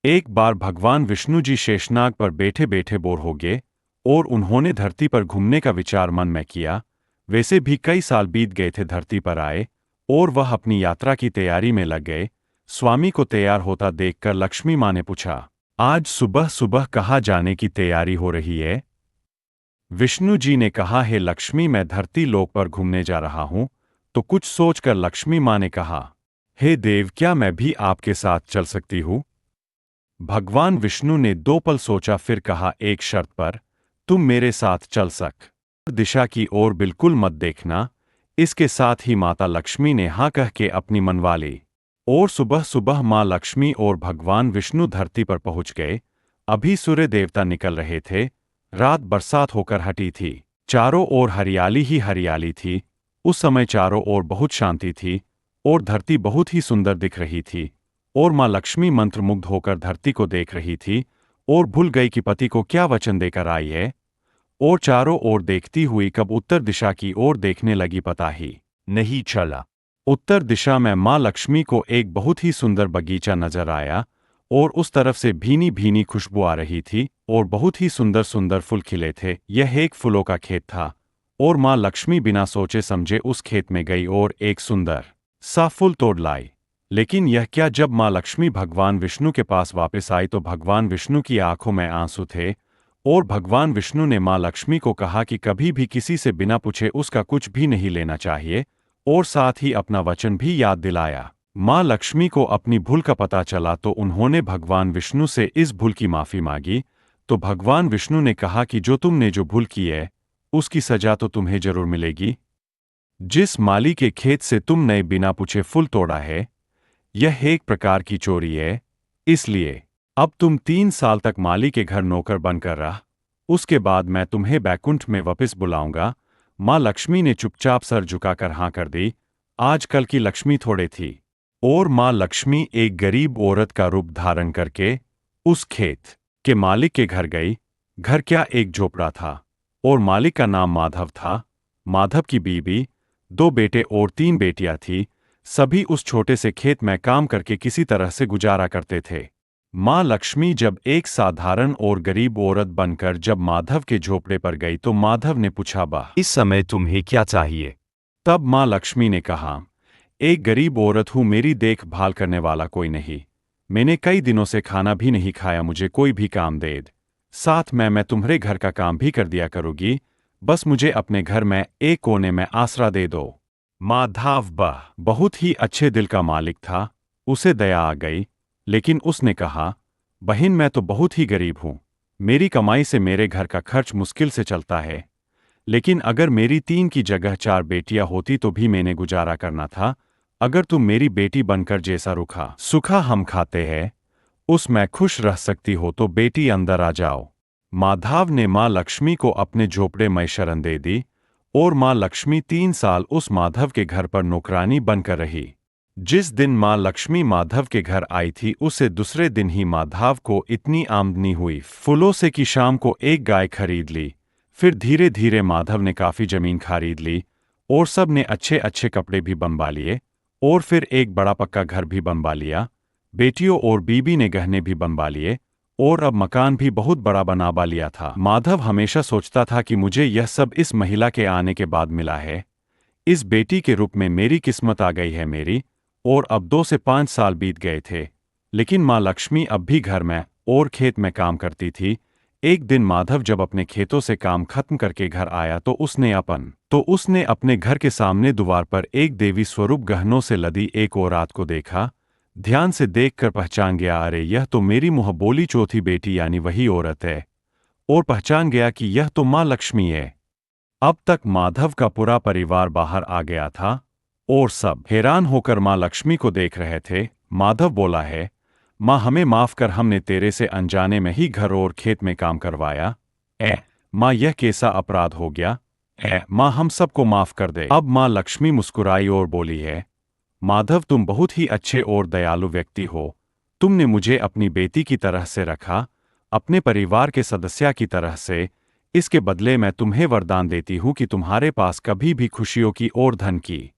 एक बार भगवान विष्णु जी शेषनाग पर बैठे बैठे बोर हो गए और उन्होंने धरती पर घूमने का विचार मन में किया। वैसे भी कई साल बीत गए थे धरती पर आए और वह अपनी यात्रा की तैयारी में लग गए। स्वामी को तैयार होता देखकर लक्ष्मी माँ ने पूछा, आज सुबह सुबह कहाँ जाने की तैयारी हो रही है? विष्णु जी ने कहा, है लक्ष्मी, मैं धरती लोक पर घूमने जा रहा हूँ। तो कुछ सोचकर लक्ष्मी माँ ने कहा, हे देव, क्या मैं भी आपके साथ चल सकती हूँ? भगवान विष्णु ने दो पल सोचा, फिर कहा, एक शर्त पर। तुम मेरे साथ चल दिशा की ओर बिल्कुल मत देखना। इसके साथ ही माता लक्ष्मी ने हाँ कह के अपनी मनवा ली और सुबह सुबह माँ लक्ष्मी और भगवान विष्णु धरती पर पहुंच गए। अभी सूर्य देवता निकल रहे थे। रात बरसात होकर हटी थी। चारों ओर हरियाली ही हरियाली थी। उस समय चारों ओर बहुत शांति थी और धरती बहुत ही सुंदर दिख रही थी। और माँ लक्ष्मी मंत्रमुग्ध होकर धरती को देख रही थी और भूल गई कि पति को क्या वचन देकर आई है। और चारों ओर देखती हुई कब उत्तर दिशा की ओर देखने लगी पता ही नहीं चला। उत्तर दिशा में माँ लक्ष्मी को एक बहुत ही सुंदर बगीचा नजर आया और उस तरफ से भीनी भीनी खुशबू आ रही थी और बहुत ही सुंदर सुंदर फूल खिले थे। यह एक फूलों का खेत था और माँ लक्ष्मी बिना सोचे समझे उस खेत में गई और एक सुंदर सा फूल तोड़ लाई। लेकिन यह क्या, जब माँ लक्ष्मी भगवान विष्णु के पास वापस आई तो भगवान विष्णु की आंखों में आंसू थे और भगवान विष्णु ने माँ लक्ष्मी को कहा कि कभी भी किसी से बिना पूछे उसका कुछ भी नहीं लेना चाहिए और साथ ही अपना वचन भी याद दिलाया। माँ लक्ष्मी को अपनी भूल का पता चला तो उन्होंने भगवान विष्णु से इस भूल की माफी मांगी। तो भगवान विष्णु ने कहा कि जो तुमने जो भूल की है उसकी सजा तो तुम्हें जरूर मिलेगी। जिस माली के खेत से तुमने बिना पूछे फूल तोड़ा है यह एक प्रकार की चोरी है। इसलिए अब तुम 3 साल तक माली के घर नौकर बनकर रह। उसके बाद मैं तुम्हें बैकुंठ में वापस बुलाऊंगा। माँ लक्ष्मी ने चुपचाप सर झुकाकर हाँ कर दी। आजकल की लक्ष्मी थोड़े थी और माँ लक्ष्मी एक गरीब औरत का रूप धारण करके उस खेत के मालिक के घर गई। घर क्या, एक झोपड़ा था और मालिक का नाम माधव था। माधव की बीवी, 2 बेटे और 3 बेटियां थी। सभी उस छोटे से खेत में काम करके किसी तरह से गुजारा करते थे। माँ लक्ष्मी जब एक साधारण और गरीब औरत बनकर जब माधव के झोपड़े पर गई तो माधव ने पूछा, बा इस समय तुम्हें क्या चाहिए? तब माँ लक्ष्मी ने कहा, एक गरीब औरत हूं, मेरी देखभाल करने वाला कोई नहीं। मैंने कई दिनों से खाना भी नहीं खाया, मुझे कोई भी काम दे दे। साथ में मैं तुम्हारे घर का काम भी कर दिया करूंगी। बस मुझे अपने घर में एक कोने में आसरा दे दो। माधव बहुत ही अच्छे दिल का मालिक था। उसे दया आ गई, लेकिन उसने कहा, बहन, मैं तो बहुत ही गरीब हूं। मेरी कमाई से मेरे घर का खर्च मुश्किल से चलता है। लेकिन अगर मेरी 3 की जगह 4 बेटियां होती तो भी मैंने गुजारा करना था। अगर तुम मेरी बेटी बनकर जैसा रूखा सूखा हम खाते हैं उसमें खुश रह सकती हो तो बेटी अंदर आ जाओ। माधव ने माँ लक्ष्मी को अपने झोपड़े में शरण दे दी और माँ लक्ष्मी 3 साल उस माधव के घर पर नौकरानी बनकर रही। जिस दिन माँ लक्ष्मी माधव के घर आई थी उससे दूसरे दिन ही माधव को इतनी आमदनी हुई फूलों से कि शाम को एक गाय खरीद ली। फिर धीरे धीरे माधव ने काफी जमीन खरीद ली और सब ने अच्छे अच्छे कपड़े भी बनवा लिए और फिर एक बड़ा पक्का घर भी बनवा लिया। बेटियों और बीबी ने गहने भी बनवा लिए और अब मकान भी बहुत बड़ा बनवा लिया था। माधव हमेशा सोचता था कि मुझे यह सब इस महिला के आने के बाद मिला है। इस बेटी के रूप में मेरी किस्मत आ गई है मेरी। और अब 2 से 5 साल बीत गए थे, लेकिन माँ लक्ष्मी अब भी घर में और खेत में काम करती थी। एक दिन माधव जब अपने खेतों से काम खत्म करके घर आया तो उसने अपने घर के सामने द्वार पर एक देवी स्वरूप गहनों से लदी एक औरत को देखा। ध्यान से देखकर पहचान गया, अरे यह तो मेरी मुँह बोली चौथी बेटी यानी वही औरत है। और पहचान गया कि यह तो माँ लक्ष्मी है। अब तक माधव का पूरा परिवार बाहर आ गया था और सब हैरान होकर माँ लक्ष्मी को देख रहे थे। माधव बोला है, माँ हमें माफ कर, हमने तेरे से अनजाने में ही घर और खेत में काम करवाया। माँ यह कैसा अपराध हो गया? माँ हम सबको माफ कर दे। अब माँ लक्ष्मी मुस्कुराई और बोली है, माधव तुम बहुत ही अच्छे और दयालु व्यक्ति हो। तुमने मुझे अपनी बेटी की तरह से रखा, अपने परिवार के सदस्य की तरह से। इसके बदले मैं तुम्हें वरदान देती हूँ कि तुम्हारे पास कभी भी खुशियों की और धन की